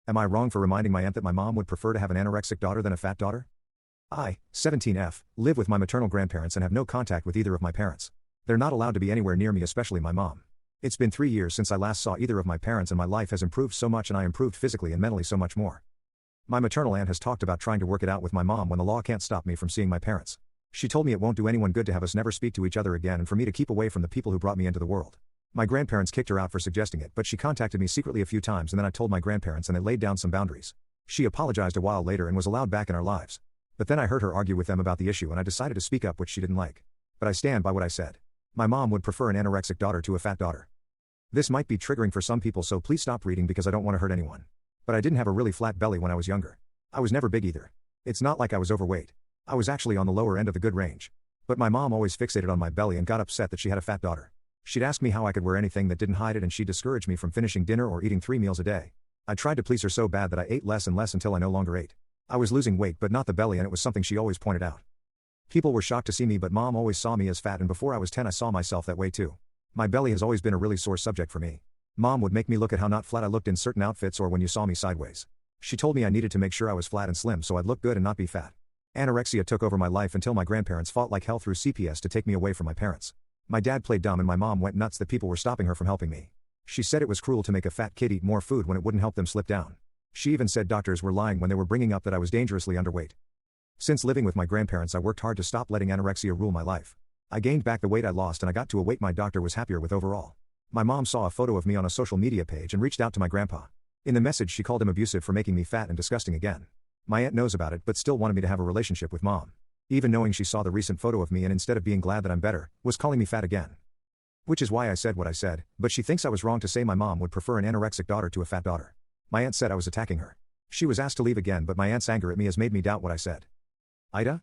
Am I wrong for reminding my aunt that my mom would prefer to have an anorexic daughter than a fat daughter? I, 17F, live with my maternal grandparents and have no contact with either of my parents. They're not allowed to be anywhere near me, especially my mom. It's been 3 years since I last saw either of my parents and my life has improved so much and I improved physically and mentally so much more. My maternal aunt has talked about trying to work it out with my mom when the law can't stop me from seeing my parents. She told me it won't do anyone good to have us never speak to each other again and for me to keep away from the people who brought me into the world. My grandparents kicked her out for suggesting it, but she contacted me secretly a few times and then I told my grandparents and they laid down some boundaries. She apologized a while later and was allowed back in our lives. But then I heard her argue with them about the issue and I decided to speak up, which she didn't like. But I stand by what I said. My mom would prefer an anorexic daughter to a fat daughter. This might be triggering for some people, so please stop reading because I don't want to hurt anyone. But I didn't have a really flat belly when I was younger. I was never big either. It's not like I was overweight. I was actually on the lower end of the good range. But my mom always fixated on my belly and got upset that she had a fat daughter. She'd ask me how I could wear anything that didn't hide it and she'd discourage me from finishing dinner or eating 3 meals a day. I tried to please her so bad that I ate less and less until I no longer ate. I was losing weight but not the belly, and it was something she always pointed out. People were shocked to see me, but mom always saw me as fat, and before I was 10 I saw myself that way too. My belly has always been a really sore subject for me. Mom would make me look at how not flat I looked in certain outfits or when you saw me sideways. She told me I needed to make sure I was flat and slim so I'd look good and not be fat. Anorexia took over my life until my grandparents fought like hell through CPS to take me away from my parents. My dad played dumb and my mom went nuts that people were stopping her from helping me. She said it was cruel to make a fat kid eat more food when it wouldn't help them slip down. She even said doctors were lying when they were bringing up that I was dangerously underweight. Since living with my grandparents I worked hard to stop letting anorexia rule my life. I gained back the weight I lost and I got to a weight my doctor was happier with overall. My mom saw a photo of me on a social media page and reached out to my grandpa. In the message she called him abusive for making me fat and disgusting again. My aunt knows about it but still wanted me to have a relationship with mom. Even knowing she saw the recent photo of me and instead of being glad that I'm better, was calling me fat again. Which is why I said what I said, but she thinks I was wrong to say my mom would prefer an anorexic daughter to a fat daughter. My aunt said I was attacking her. She was asked to leave again, but my aunt's anger at me has made me doubt what I said. AITA?